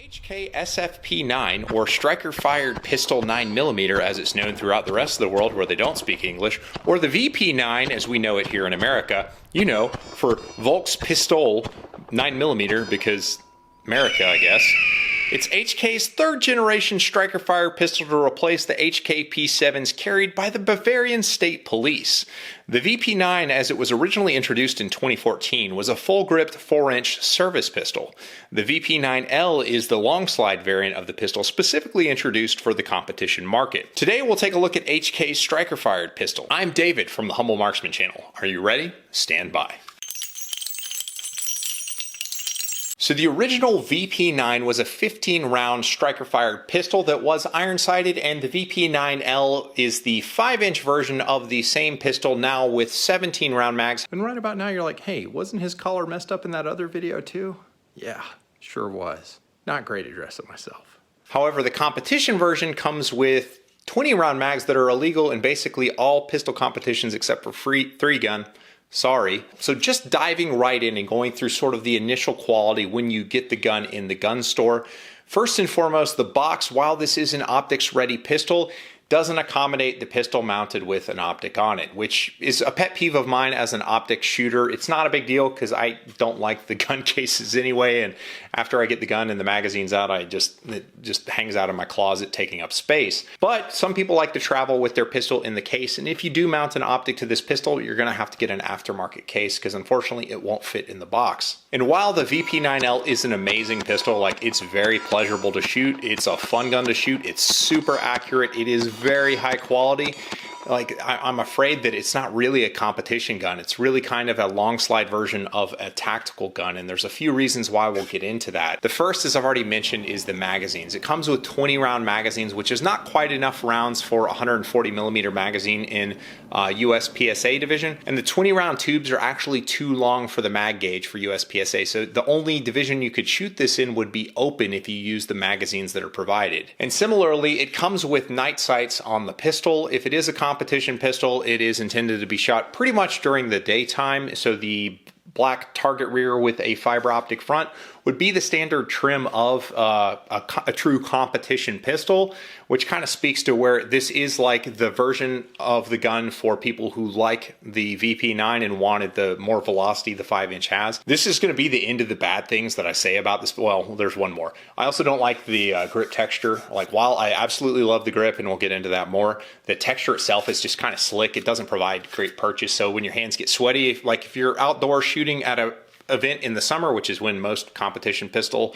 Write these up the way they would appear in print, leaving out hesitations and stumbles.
HK SFP9, or Striker Fired Pistol 9mm as it's known throughout the rest of the world where they don't speak English, or the VP9 as we know it here in America, you know, for Volks Pistol 9mm because America, I guess. It's HK's third generation striker fire pistol to replace the HK P7s carried by the Bavarian State Police. The VP9, as it was originally introduced in 2014, was a full-gripped 4-inch service pistol. The VP9L is the long slide variant of the pistol specifically introduced for the competition market. Today we'll take a look at HK's striker fired pistol. I'm David from the Humble Marksman channel. Are you ready? Stand by. So the original VP9 was a 15-round striker-fired pistol that was iron-sighted, and the VP9L is the 5-inch version of the same pistol, now with 17-round mags. And right about now you're like, hey, wasn't his collar messed up in that other video too? Yeah, sure was. Not great at dressing myself. However, the competition version comes with 20-round mags that are illegal in basically all pistol competitions except for free 3-gun. Sorry. So just diving right in and going through sort of the initial quality when you get the gun in the gun store. First and foremost, the box, while this is an optics ready pistol, doesn't accommodate the pistol mounted with an optic on it, which is a pet peeve of mine as an optic shooter. It's not a big deal because I don't like the gun cases anyway, and after I get the gun and the magazines out, it just hangs out in my closet taking up space. But some people like to travel with their pistol in the case, and if you do mount an optic to this pistol, you're gonna have to get an aftermarket case because unfortunately it won't fit in the box. And while the VP9L is an amazing pistol, like it's very pleasurable to shoot, it's a fun gun to shoot, it's super accurate, it is very high quality. Like I'm afraid that it's not really a competition gun. It's really kind of a long slide version of a tactical gun, and there's a few reasons why we'll get into that. The first, as I've already mentioned, is the magazines. It comes with 20-round magazines, which is not quite enough rounds for a 140mm magazine in US PSA division, and the 20-round tubes are actually too long for the mag gauge for US PSA, so the only division you could shoot this in would be open if you use the magazines that are provided. And similarly, it comes with night sights on the pistol. If it is a competition pistol, it is intended to be shot pretty much during the daytime, so the black target rear with a fiber optic front would be the standard trim of a true competition pistol, which kind of speaks to where this is like the version of the gun for people who like the VP9 and wanted the more velocity the 5-inch has. This is going to be the end of the bad things that I say about this. Well, there's one more. I also don't like the grip texture. Like, while I absolutely love the grip, and we'll get into that more, the texture itself is just kind of slick. It doesn't provide great purchase. So when your hands get sweaty, if you're outdoor shooting at a event in the summer, which is when most competition pistol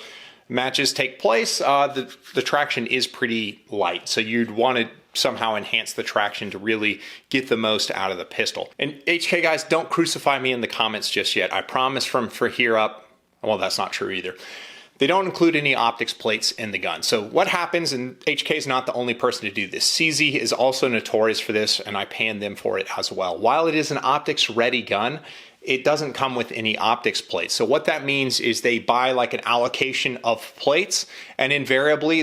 matches take place, the traction is pretty light. So you'd want to somehow enhance the traction to really get the most out of the pistol. And HK guys, don't crucify me in the comments just yet. I promise from here up, well, that's not true either. They don't include any optics plates in the gun. So what happens, and HK is not the only person to do this. CZ is also notorious for this, and I pan them for it as well. While it is an optics ready gun, it doesn't come with any optics plates. So what that means is they buy like an allocation of plates, and invariably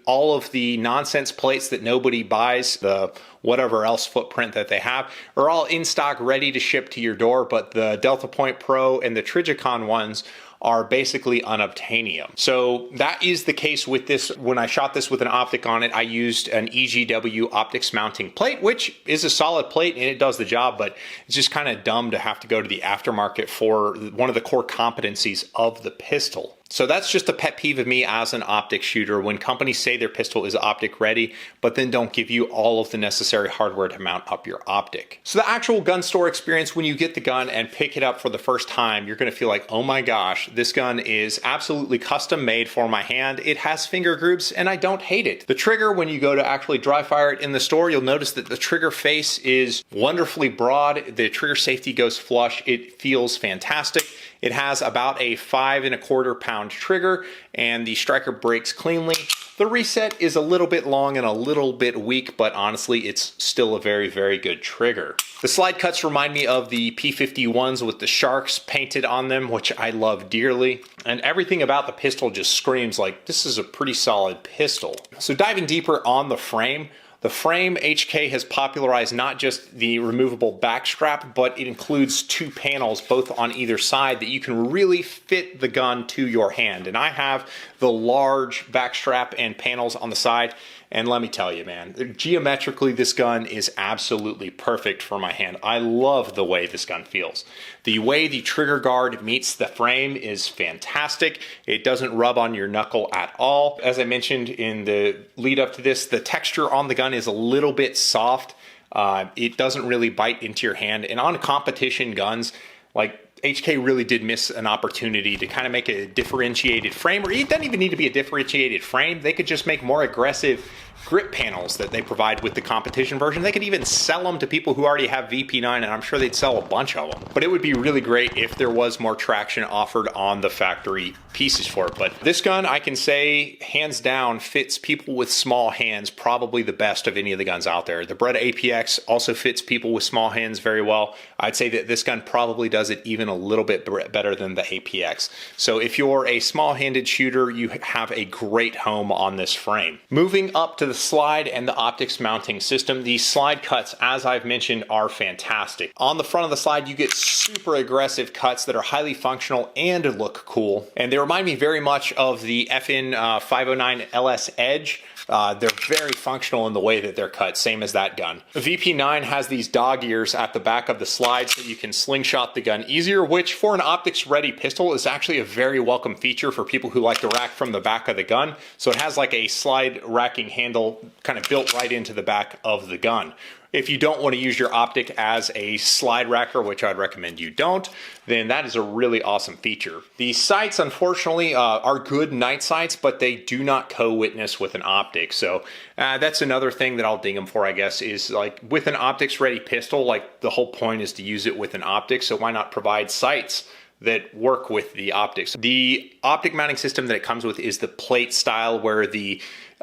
all of the nonsense plates that nobody buys, the whatever else footprint that they have, are all in stock ready to ship to your door, but the Delta Point Pro and the Trijicon ones are basically unobtainium. So that is the case with this. When I shot this with an optic on it, I used an EGW optics mounting plate, which is a solid plate and it does the job, but it's just kind of dumb to have to go to the aftermarket for one of the core competencies of the pistol. So that's just a pet peeve of me as an optic shooter, when companies say their pistol is optic ready, but then don't give you all of the necessary hardware to mount up your optic. So the actual gun store experience, when you get the gun and pick it up for the first time, you're gonna feel like, oh my gosh, this gun is absolutely custom made for my hand. It has finger groups and I don't hate it. The trigger, when you go to actually dry fire it in the store, you'll notice that the trigger face is wonderfully broad. The trigger safety goes flush. It feels fantastic. It has about a 5¼ pound trigger, and the striker breaks cleanly. The reset is a little bit long and a little bit weak, but honestly, it's still a very, very good trigger. The slide cuts remind me of the P51s with the sharks painted on them, which I love dearly. And everything about the pistol just screams like this is a pretty solid pistol. So diving deeper on the frame, The frame, HK has popularized not just the removable back strap, but it includes two panels, both on either side, that you can really fit the gun to your hand. And I have the large back strap and panels on the side. And let me tell you, man, geometrically, this gun is absolutely perfect for my hand. I love the way this gun feels. The way the trigger guard meets the frame is fantastic. It doesn't rub on your knuckle at all. As I mentioned in the lead up to this, the texture on the gun is a little bit soft. It doesn't really bite into your hand. And on competition guns, like HK really did miss an opportunity to kind of make a differentiated frame, or it doesn't even need to be a differentiated frame. They could just make more aggressive grip panels that they provide with the competition version. They could even sell them to people who already have VP9, and I'm sure they'd sell a bunch of them. But it would be really great if there was more traction offered on the factory pieces for it. But this gun, I can say, hands down, fits people with small hands probably the best of any of the guns out there. The Beretta APX also fits people with small hands very well. I'd say that this gun probably does it even a little bit better than the APX. So if you're a small-handed shooter, you have a great home on this frame. Moving up to the slide and the optics mounting system, these slide cuts, as I've mentioned, are fantastic. On the front of the slide, you get super aggressive cuts that are highly functional and look cool. And they remind me very much of the FN 509 LS Edge. They're very functional in the way that they're cut, same as that gun. The VP9 has these dog ears at the back of the slide so you can slingshot the gun easier, which for an optics ready pistol is actually a very welcome feature for people who like to rack from the back of the gun. So it has like a slide racking handle kind of built right into the back of the gun. If you don't want to use your optic as a slide racker, which I'd recommend you don't, then that is a really awesome feature. The sights, unfortunately, are good night sights, but they do not co-witness with an optic. So that's another thing that I'll ding them for, I guess, is like with an optics ready pistol, like the whole point is to use it with an optic. So why not provide sights that work with the optics? The optic mounting system that it comes with is the plate style, where the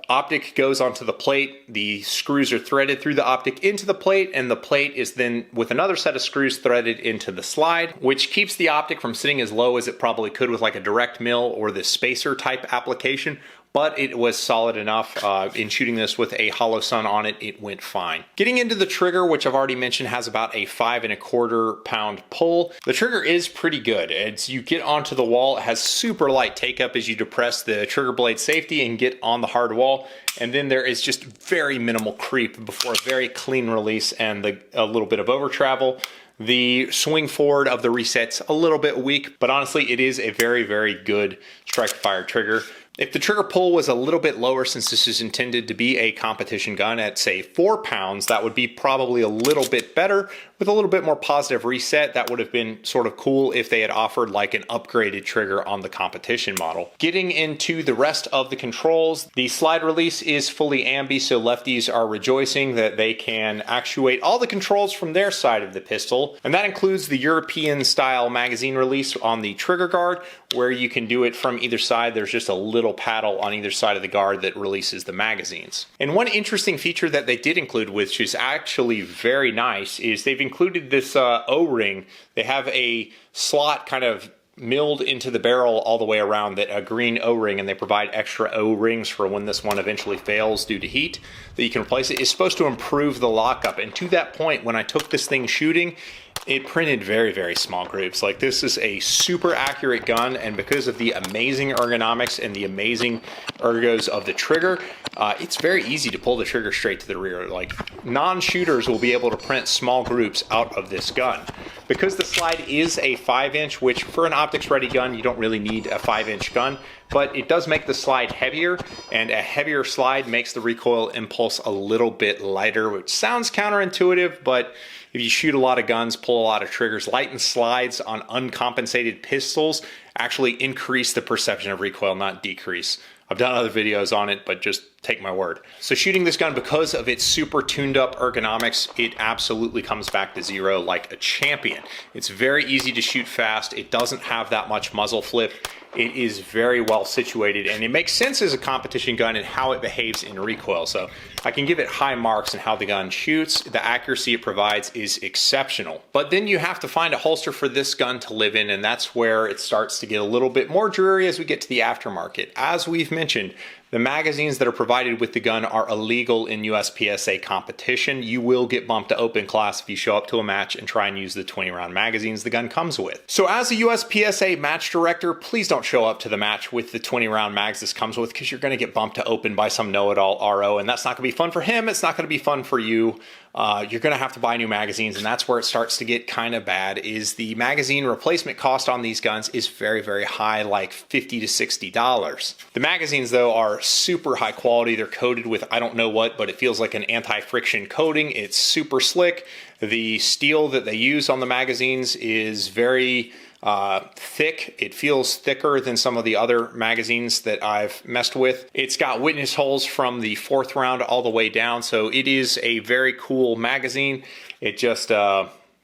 optic goes onto the plate, the screws are threaded through the optic into the plate, and the plate is then with another set of screws threaded into the slide, which keeps the optic from sitting as low as it probably could with like a direct mill or the spacer type application. But it was solid enough. In shooting this with a hollow sun on it, it went fine. Getting into the trigger, which I've already mentioned has about a 5¼ pound pull. The trigger is pretty good. As you get onto the wall, it has super light take up as you depress the trigger blade safety and get on the hard wall. And then there is just very minimal creep before a very clean release and a little bit of over travel. The swing forward of the reset's a little bit weak, but honestly, it is a very, very good striker fire trigger. If the trigger pull was a little bit lower, since this is intended to be a competition gun at say 4 pounds, that would be probably a little bit better. With a little bit more positive reset, that would have been sort of cool if they had offered like an upgraded trigger on the competition model. Getting into the rest of the controls, the slide release is fully ambi, so lefties are rejoicing that they can actuate all the controls from their side of the pistol. And that includes the European style magazine release on the trigger guard, where you can do it from either side. There's just a little paddle on either side of the guard that releases the magazines. And one interesting feature that they did include, which is actually very nice, is they've included this O-ring. They have a slot kind of milled into the barrel all the way around, that a green O-ring, and they provide extra O-rings for when this one eventually fails due to heat, that you can replace it. It's supposed to improve the lockup. And to that point, when I took this thing shooting, it printed very, very small groups. Like, this is a super accurate gun, and because of the amazing ergonomics and the amazing ergos of the trigger, it's very easy to pull the trigger straight to the rear. Like, non-shooters will be able to print small groups out of this gun. Because the slide is a 5-inch, which for an optics ready gun, you don't really need a 5-inch gun, but it does make the slide heavier, and a heavier slide makes the recoil impulse a little bit lighter, which sounds counterintuitive, but if you shoot a lot of guns, pull a lot of triggers, lightened slides on uncompensated pistols actually increase the perception of recoil, not decrease. I've done other videos on it, but just take my word. So shooting this gun, because of its super tuned up ergonomics, it absolutely comes back to zero like a champion. It's very easy to shoot fast. It doesn't have that much muzzle flip. It is very well situated, and it makes sense as a competition gun and how it behaves in recoil. So I can give it high marks in how the gun shoots. The accuracy it provides is exceptional. But then you have to find a holster for this gun to live in, and that's where it starts to get a little bit more dreary as we get to the aftermarket. As we've mentioned, The magazines that are provided with the gun are illegal in USPSA competition. You will get bumped to open class if you show up to a match and try and use the 20-round magazines the gun comes with. So as a USPSA match director, please don't show up to the match with the 20-round mags this comes with, because you're going to get bumped to open by some know-it-all RO, and that's not going to be fun for him. It's not going to be fun for you. You're going to have to buy new magazines, and that's where it starts to get kind of bad. Is the magazine replacement cost on these guns is very, very high, like $50 to $60. The magazines, though, are super high quality. They're coated with I don't know what, but it feels like an anti-friction coating. It's super slick. The steel that they use on the magazines is very thick. It feels thicker than some of the other magazines that I've messed with. It's got witness holes from the 4th round all the way down, so it is a very cool magazine. It just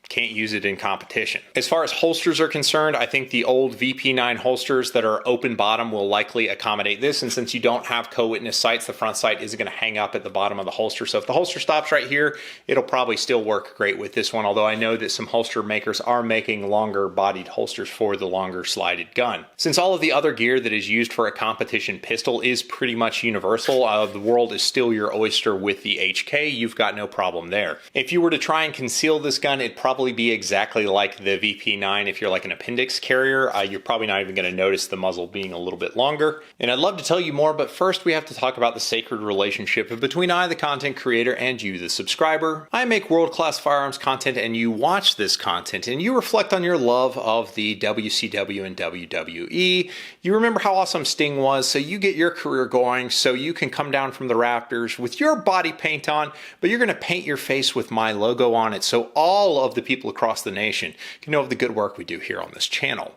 can't use it in competition. As far as holsters are concerned, I think the old VP9 holsters that are open bottom will likely accommodate this, and since you don't have co-witness sights, the front sight isn't going to hang up at the bottom of the holster. So if the holster stops right here, it'll probably still work great with this one, although I know that some holster makers are making longer bodied holsters for the longer slided gun. Since all of the other gear that is used for a competition pistol is pretty much universal, the world is still your oyster with the HK, you've got no problem there. If you were to try and conceal this gun, it'd probably be exactly like the VP9. If you're like an appendix carrier, you're probably not even going to notice the muzzle being a little bit longer. And I'd love to tell you more, but first we have to talk about the sacred relationship between I, the content creator, and you, the subscriber. I make world-class firearms content, and you watch this content, and you reflect on your love of the WCW and WWE. You remember how awesome Sting was, so you get your career going, so you can come down from the rafters with your body paint on, but you're going to paint your face with my logo on it, so all of the people across the nation can know of the good work we do here on this channel.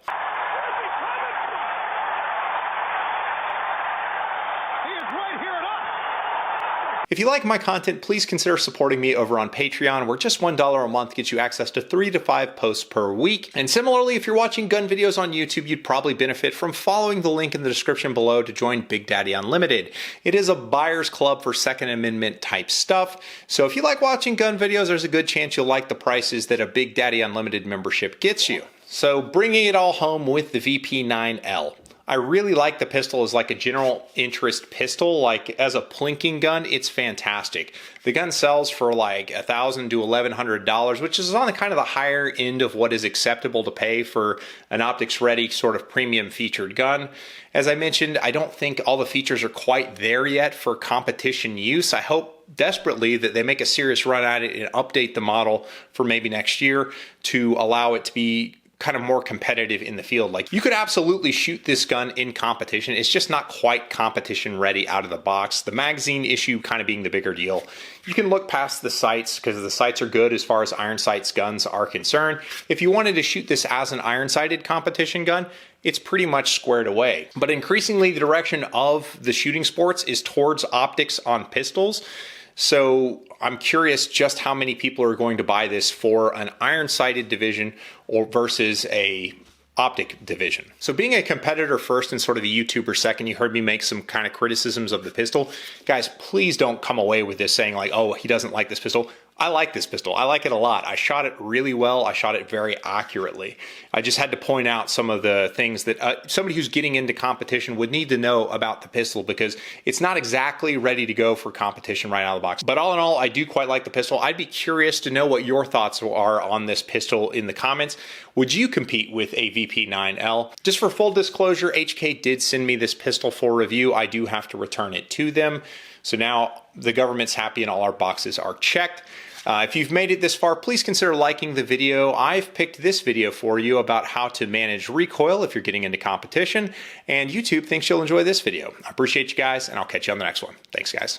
If you like my content, please consider supporting me over on Patreon, where just $1 a month gets you access to 3 to 5 posts per week. And similarly, if you're watching gun videos on YouTube, you'd probably benefit from following the link in the description below to join Big Daddy Unlimited. It is a buyer's club for Second Amendment type stuff. So if you like watching gun videos, there's a good chance you'll like the prices that a Big Daddy Unlimited membership gets you. So bringing it all home with the VP9L. I really like the pistol as like a general interest pistol. Like as a plinking gun, it's fantastic. The gun sells for like $1,000 to $1,100, which is on the kind of the higher end of what is acceptable to pay for an optics ready sort of premium featured gun. As I mentioned, I don't think all the features are quite there yet for competition use. I hope desperately that they make a serious run at it and update the model for maybe next year to allow it to be kind of more competitive in the field. Like you could absolutely shoot this gun in competition. It's just not quite competition ready out of the box. The magazine issue kind of being the bigger deal. You can look past the sights because the sights are good as far as iron sights guns are concerned. If you wanted to shoot this as an iron sighted competition gun, it's pretty much squared away. But increasingly the direction of the shooting sports is towards optics on pistols. So I'm curious just how many people are going to buy this for an iron-sighted division or versus a optic division. So being a competitor first and sort of a YouTuber second, you heard me make some kind of criticisms of the pistol. Guys, please don't come away with this saying like, oh, he doesn't like this pistol. I like this pistol. I like it a lot. I shot it really well. I shot it very accurately. I just had to point out some of the things that somebody who's getting into competition would need to know about the pistol because it's not exactly ready to go for competition right out of the box. But all in all, I do quite like the pistol. I'd be curious to know what your thoughts are on this pistol in the comments. Would you compete with a VP9L? Just for full disclosure, HK did send me this pistol for review. I do have to return it to them. So now the government's happy and all our boxes are checked. If you've made it this far, please consider liking the video. I've picked this video for you about how to manage recoil if you're getting into competition, and YouTube thinks you'll enjoy this video. I appreciate you guys, and I'll catch you on the next one. Thanks, guys.